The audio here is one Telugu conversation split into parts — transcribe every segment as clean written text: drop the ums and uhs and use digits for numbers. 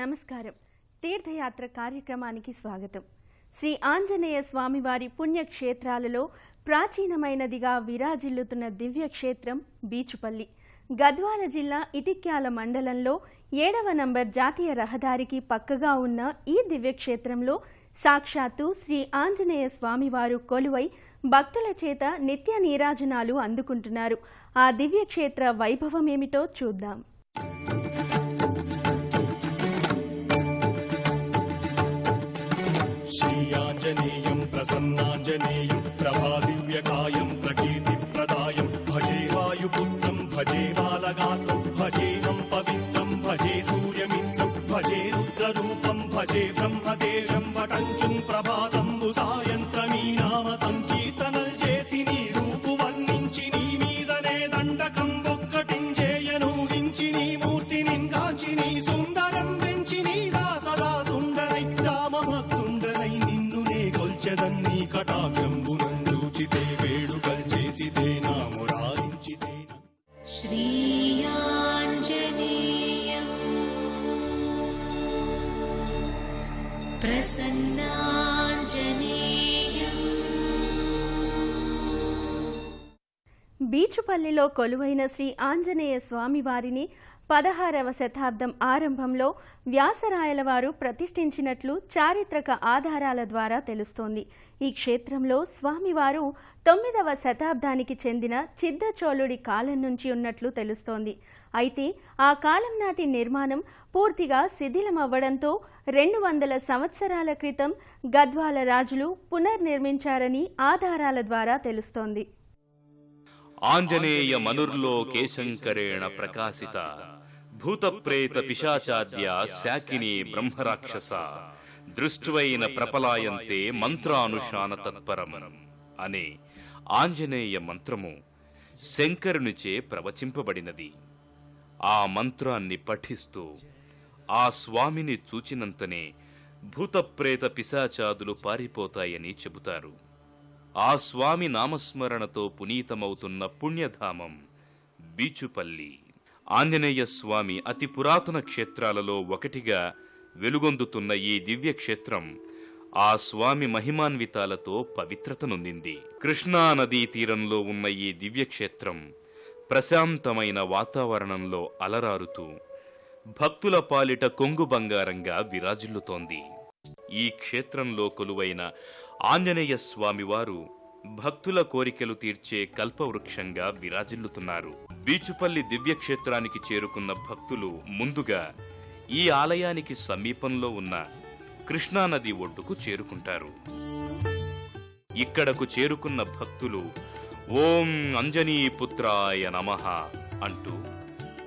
నమస్కారం. తీర్థయాత్ర కార్యక్రమానికి స్వాగతం. శ్రీ ఆంజనేయ స్వామివారి పుణ్యక్షేత్రాలలో ప్రాచీనమైనదిగా విరాజిల్లుతున్న దివ్యక్షేత్రం బీచుపల్లి. గద్వాల జిల్లా ఇటిక్యాల మండలంలో 7వ నంబర్ జాతీయ రహదారికి పక్కగా ఉన్న ఈ దివ్యక్షేత్రంలో సాక్షాత్తు శ్రీ ఆంజనేయ స్వామివారు కొలువై భక్తుల చేత నిత్య నీరాజనాలు అందుకుంటున్నారు. ఆ దివ్యక్షేత్ర వైభవమేమిటో చూద్దాం. శ్రీయాంజనేయం ప్రసన్నాంజనేయం ప్రభాదివ్యకాయం ప్రకీర్తిప్రదాయం భజే వాయుపుత్రం భజే బాలగాత్రం భజేహం పవిత్రం భజే సూర్యమిత్రం భజే రుద్రరూపం భజే బ్రహ్మదేవం వటంచుం ప్రభాతంబు సాయంత్రమీ నామ సంకీర్తనల్ చేసి నీ రూపు వర్ణించి నీ మీదనే దండకం ఒక్కటించేయనూహించి నీ మూర్తి నింగాచి నీ సుందరం పెంచి నీ దాసదా సుందరై రామభక్తుండరై నిన్నునే కొల్చెదన్నీ కటాక్షంబునందూచితే వేడుకల్ చేసితే నా మురారించితే శ్రీయాంజనేయం ప్రసన్నాంజనేయం. బీచుపల్లిలో కొలువైన శ్రీ ఆంజనేయ స్వామివారిని 16వ శతాబ్దం ఆరంభంలో వ్యాసరాయల వారు ప్రతిష్ఠించినట్లు చారిత్రక ఆధారాల ద్వారా తెలుస్తోంది. ఈ క్షేత్రంలో స్వామివారు 9వ శతాబ్దానికి చెందిన చిద్దచోళుడి కాలం నుంచి ఉన్నట్లు తెలుస్తోంది. అయితే ఆ కాలం నాటి నిర్మాణం పూర్తిగా శిథిలమవ్వడంతో 200 సంవత్సరాల క్రితం గద్వాల రాజులు పునర్నిర్మించారని ఆధారాల ద్వారా తెలుస్తోంది. ఆంజనేయ మనుర్లోకేశంకరేణ ప్రకాశిత భూతప్రేత పిశాచాద్య శాకిని బ్రహ్మరాక్షస దృష్ట్వైన ప్రపలాయంతే మంత్రానుష్ఠాన తత్పరం అనే ఆంజనేయ మంత్రము శంకరునిచే ప్రవచింపబడినది. ఆ మంత్రాన్ని పఠిస్తూ ఆ స్వామిని చూచినంతనే భూతప్రేత పిశాచాదులు పారిపోతాయని చెబుతారు. ఆ స్వామి నామస్మరణతో పునీతమవుతున్న పుణ్యధామం బీచుపల్లి. ఆంజనేయ స్వామి అతి పురాతన క్షేత్రాలలో ఒకటిగా వెలుగొందుతున్న ఈ దివ్యక్షేత్రం ఆ స్వామి మహిమాన్వితాలతో పవిత్రతనొందింది. కృష్ణా నదీ తీరంలో ఉన్న ఈ దివ్యక్షేత్రం ప్రశాంతమైన వాతావరణంలో అలరారుతూ భక్తుల పాలిట కొంగు బంగారంగా విరాజిల్లుతోంది. ఈ క్షేత్రంలో కొలువైన ఆంజనేయ స్వామివారు భక్తుల కోరికలు తీర్చే కల్పవృక్షంగా విరాజిల్లుతున్నారు. బీచుపల్లి దివ్యక్షేత్రానికి చేరుకున్న భక్తులు ముందుగా ఈ ఆలయానికి సమీపంలో ఉన్న కృష్ణానది ఒడ్డుకు చేరుకుంటారు. ఇక్కడకు చేరుకున్న భక్తులు ఓం అంజనీపుత్రాయ నమః అంటూ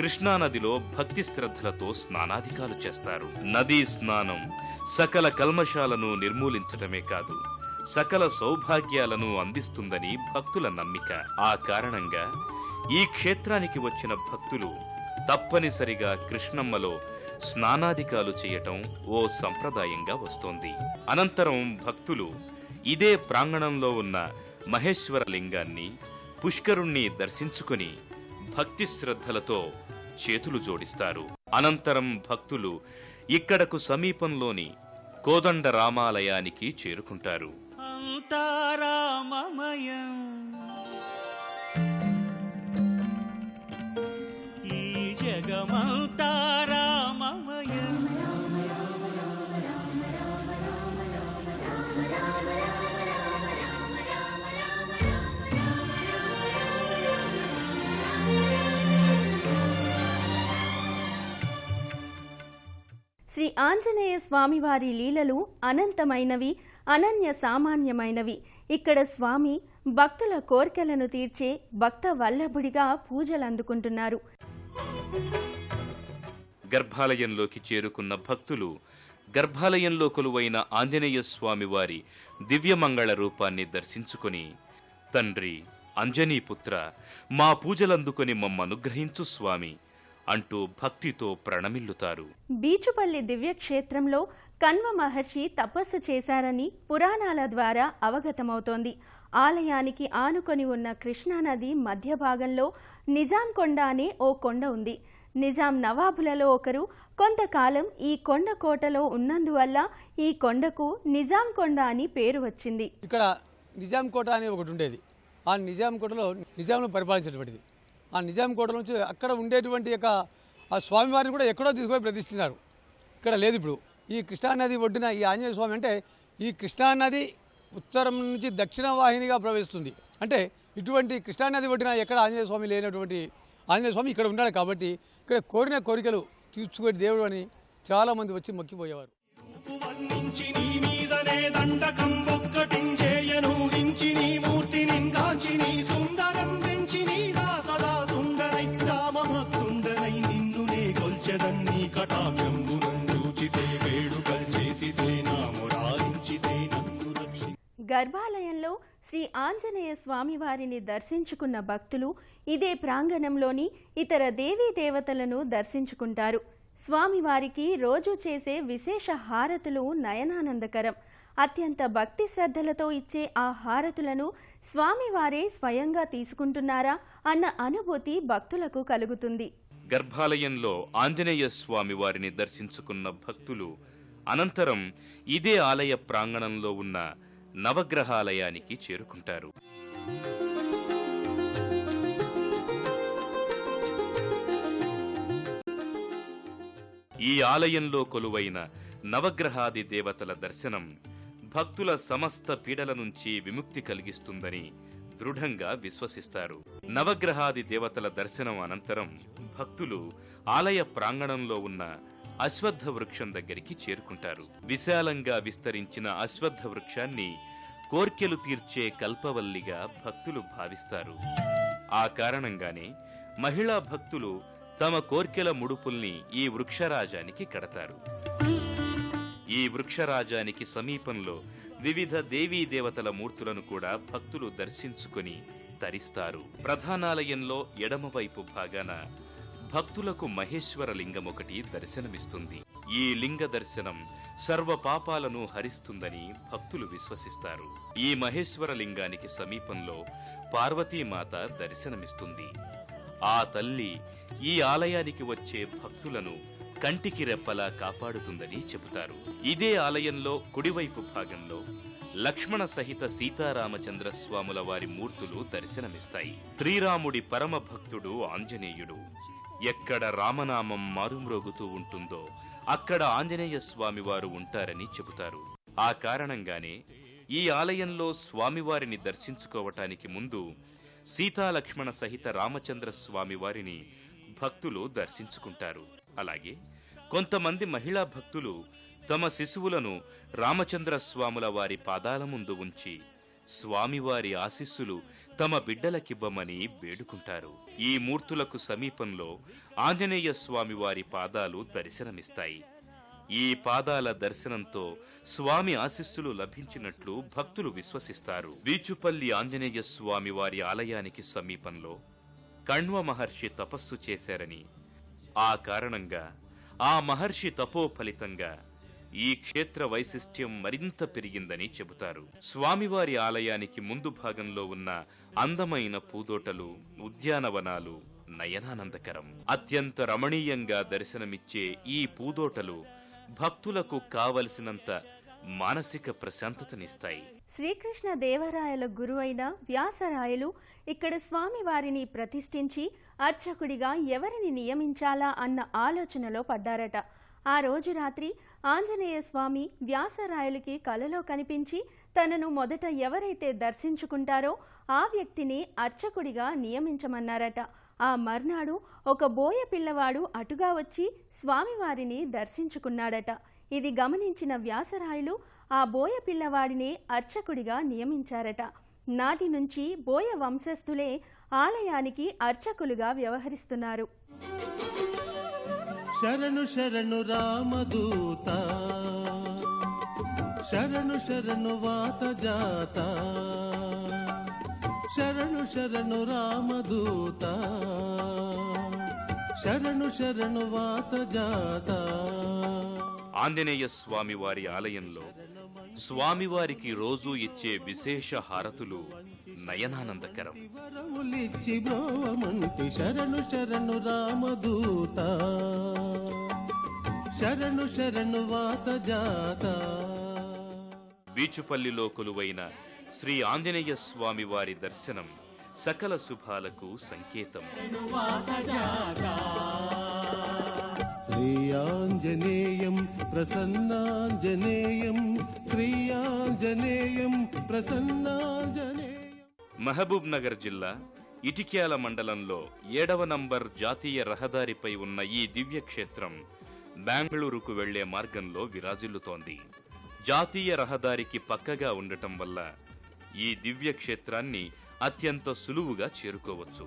కృష్ణానదిలో భక్తి శ్రద్ధలతో స్నానాధికాలు చేస్తారు. నదీ స్నానం సకల కల్మషాలను నిర్మూలించటమే కాదు, సకల సౌభాగ్యాలను అందిస్తుందని భక్తుల నమ్మిక. ఆ కారణంగా ఈ క్షేత్రానికి వచ్చిన భక్తులు తప్పనిసరిగా కృష్ణమ్మలో స్నానాధికాలు చేయటం ఓ సంప్రదాయంగా వస్తోంది. అనంతరం భక్తులు ఇదే ప్రాంగణంలో ఉన్న మహేశ్వర లింగాన్ని, పుష్కరుణ్ణి దర్శించుకుని భక్తి శ్రద్ధలతో చేతులు జోడిస్తారు. అనంతరం భక్తులు ఇక్కడకు సమీపంలోని కోదండ రామాలయానికి చేరుకుంటారు. అంతారామమయం ఈ జగమంతారామమయం శ్రీ ఆంజనేయ స్వామివారి లీలలు అనంతమైనవి, అనన్య సామాన్యమైనవి. ఇక్కడ స్వామి భక్తుల కోర్కెలను తీర్చే భక్త వల్లభుడిగా పూజలు అందుకుంటున్నారు. గర్భాలయంలోకి చేరుకున్న భక్తులు గర్భాలయంలో కొలువైన ఆంజనేయ స్వామివారి దివ్యమంగళ రూపాన్ని దర్శించుకుని, తండ్రి అంజనీపుత్ర, మా పూజలందుకొని మమ్మనుగ్రహించు స్వామి అంటూ భక్తితో ప్రణమిల్లుతారు. బీచుపల్లి దివ్యక్షేత్రంలో కన్వ మహర్షి తపస్సు చేశారని పురాణాల ద్వారా అవగతమవుతోంది. ఆలయానికి ఆనుకొని ఉన్న కృష్ణానది మధ్య భాగంలో నిజాం కొండ అనే ఓ కొండ ఉంది. నిజాం నవాబులలో ఒకరు కొంతకాలం ఈ కొండ కోటలో ఉన్నందువల్ల ఈ కొండకు నిజాం కొండ అని పేరు వచ్చింది. ఇక్కడ నిజాం కోట అనే ఒకటి ఉండేది. ఆ నిజాం కోటలో నిజాంను పరిపాలించేటువంటిది. ఆ నిజాం కోట నుంచి అక్కడ ఉండేటువంటి యొక్క ఆ స్వామివారిని కూడా ఎక్కడో తీసుకొని ప్రతిష్ఠించారు. ఇక్కడ లేదు. ఇప్పుడు ఈ కృష్ణానది ఒడ్డున ఈ ఆంజనేయ స్వామి అంటే ఈ కృష్ణానది ఉత్తరం నుంచి దక్షిణ వాహినిగా ప్రవహిస్తుంది. అంటే ఇటువంటి కృష్ణానది ఒడ్డున ఎక్కడ ఆంజనేయ స్వామి లేనటువంటి ఆంజనేయ స్వామి ఇక్కడ ఉన్నాడు. కాబట్టి ఇక్కడ కోరిన కోరికలు తీర్చుకునే దేవుడు అని చాలామంది వచ్చి మొక్కిపోయేవారు. గర్భాలయంలో శ్రీ ఆంజనేయ స్వామివారిని దర్శించుకున్న భక్తులు ఇదే ప్రాంగణంలోని ఇతర దేవీ దేవతలను దర్శించుకుంటారు. స్వామివారికి రోజు చేసే విశేష హారతులు నయనానందకరం. అత్యంత భక్తి శ్రద్ధలతో ఇచ్చే ఆ హారతులను స్వామివారే స్వయంగా తీసుకుంటున్నారా అన్న అనుభూతి భక్తులకు కలుగుతుంది. గర్భాలయంలో ఆంజనేయ స్వామి వారిని దర్శించుకున్న భక్తులు అనంతరం ఇదే ఆలయ ప్రాంగణంలో ఉన్న నవగ్రహాలయానికి చేరుకుంటారు. ఈ ఆలయంలో కొలువైన నవగ్రహాది దేవతల దర్శనం భక్తుల సమస్త పీడల నుంచి విముక్తి కలిగిస్తుందని దృఢంగా విశ్వసిస్తారు. నవగ్రహాది దేవతల దర్శనం అనంతరం భక్తులు ఆలయ ప్రాంగణంలో ఉన్న అశ్వత్థ వృక్షం దగ్గరికి చేరుకుంటారు. విశాలంగా విస్తరించిన అశ్వత్థ వృక్షాన్ని కోర్కెలు తీర్చే కల్పవల్లిగా భక్తులు భావిస్తారు. ఆ కారణంగానే మహిళా భక్తులు తమ కోర్కెల ముడుపుల్ని ఈ వృక్షరాజానికి కడతారు. ఈ వృక్షరాజానికి సమీపంలో వివిధ దేవీ దేవతల మూర్తులను కూడా భక్తులు దర్శించుకుని తరిస్తారు. ప్రధానాలయంలో ఎడమవైపు భాగాన భక్తులకు మహేశ్వర లింగం ఒకటి దర్శనమిస్తుంది. ఈ లింగ దర్శనం సర్వ పాపాలను హరిస్తుందని భక్తులు విశ్వసిస్తారు. ఈ మహేశ్వర లింగానికి సమీపంలో పార్వతీమాత దర్శనమిస్తుంది. ఆ తల్లి ఈ ఆలయానికి వచ్చే భక్తులను కంటికి రెప్పలా కాపాడుతుందని చెబుతారు. ఇదే ఆలయంలో కుడివైపు భాగంలో లక్ష్మణ సహిత సీతారామచంద్ర స్వాముల వారి మూర్తులు దర్శనమిస్తాయి. శ్రీరాముడి పరమ భక్తుడు ఆంజనేయుడు. ఎక్కడ రామనామం మారుమ్రోగుతూ ఉంటుందో అక్కడ ఆంజనేయ స్వామివారు ఉంటారని చెబుతారు. ఆ కారణంగానే ఈ ఆలయంలో స్వామివారిని దర్శించుకోవటానికి ముందు సీతాలక్ష్మణ సహిత రామచంద్ర స్వామివారిని భక్తులు దర్శించుకుంటారు. అలాగే కొంతమంది మహిళా భక్తులు తమ శిశువులను రామచంద్ర స్వాముల వారి పాదాల ముందు ఉంచి స్వామివారి ఆశీస్సులు తమ బిడ్డలకివ్వమని వేడుకుంటారు. ఈ మూర్తులకు సమీపంలో ఆంజనేయ స్వామి వారి పాదాలు దర్శనమిస్తాయి. ఈ పాదాల దర్శనంతో స్వామి ఆశీస్సులు లభించినట్లు భక్తులు విశ్వసిస్తారు. వీచుపల్లి ఆంజనేయ స్వామి వారి ఆలయానికి సమీపంలో కణ్వ మహర్షి తపస్సు చేశారని, ఆ కారణంగా ఆ మహర్షి తపో ఫలితంగా ఈ క్షేత్ర వైశిష్ట్యం మరింత పెరిగిందని చెబుతారు. స్వామివారి ఆలయానికి ముందు భాగంలో ఉన్న అందమైన పూదోటలు, ఉద్యానవనాలు నయనానందకరం. అత్యంత రమణీయంగా దర్శనమిచ్చే ఈ పూదోటలు భక్తులకు కావలసినంత మానసిక ప్రశాంతతనిస్తాయి. శ్రీకృష్ణ దేవరాయల గురువైన వ్యాసరాయలు ఇక్కడ స్వామివారిని ప్రతిష్ఠించి అర్చకుడిగా ఎవరిని నియమించాలా అన్న ఆలోచనలో పడ్డారట. ఆ రోజు రాత్రి ఆంజనేయ స్వామి వ్యాసరాయలకి కలలో కనిపించి తనను మొదట ఎవరైతే దర్శించుకుంటారో ఆ వ్యక్తిని అర్చకుడిగా నియమించమన్నారట. ఆ మర్నాడు ఒక బోయ పిల్లవాడు అటుగా వచ్చి స్వామివారిని దర్శించుకున్నాడట. ఇది గమనించిన వ్యాసరాయలు ఆ బోయ పిల్లవాడిని అర్చకుడిగా నియమించారట. నాటి నుంచి బోయ వంశస్థులే ఆలయానికి అర్చకులుగా వ్యవహరిస్తున్నారు. శరణు శరణు రామదూత, శరణు శరణు వాత జాత, శరణు శరణు రామదూత, శరణు శరణు వాత జాత. ఆంజనేయ స్వామివారి ఆలయంలో స్వామివారికి రోజూ ఇచ్చే విశేష హారతులు నయనానందకరం. వరములిచ్చి బ్రోవమంటి శరణు శరణు రామదూత, శరణు శరణు వాత జాత. బీచుపల్లిలో కొలువైన శ్రీ ఆంజనేయ స్వామి వారి దర్శనం సకల శుభాలకు సంకేతం. శ్రీ ఆంజనేయం ప్రసన్నాంజనేయం, శ్రీ ఆంజనేయం ప్రసన్నాంజనేయం. మహబూబ్ నగర్ జిల్లా ఇటిక్యాల మండలంలో 7వ నంబర్ జాతీయ రహదారిపై ఉన్న ఈ దివ్యక్షేత్రం బెంగళూరుకు వెళ్లే మార్గంలో విరాజిల్లుతోంది. జాతీయ రహదారికి పక్కగా ఉండటం వల్ల ఈ దివ్యక్షేత్రాన్ని అత్యంత సులువుగా చేరుకోవచ్చు.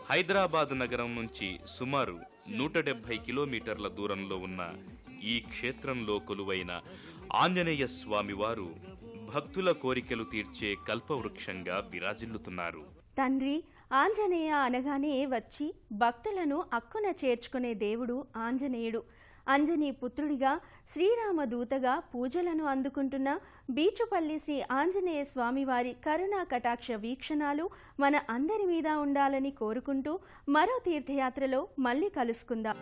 హైదరాబాద్ నగరం నుంచి సుమారు 170 కిలోమీటర్ల దూరంలో ఉన్న ఈ క్షేత్రంలో కొలువైన ఆంజనేయ స్వామివారు భక్తుల కోరికలు తీర్చే కల్పవృక్షంగా విరాజిల్లుతున్నారు. తండ్రి ఆంజనేయ అనగానే వచ్చి భక్తులను అక్కున చేర్చుకునే దేవుడు ఆంజనేయుడు. అంజనీ పుత్రుడిగా శ్రీరామదూతగా పూజలను అందుకుంటున్న బీచుపల్లి శ్రీ ఆంజనేయ స్వామివారి కరుణా కటాక్ష వీక్షణాలు మన అందరి మీద ఉండాలని కోరుకుంటూ మరో తీర్థయాత్రలో మళ్ళీ కలుసుకుందాం.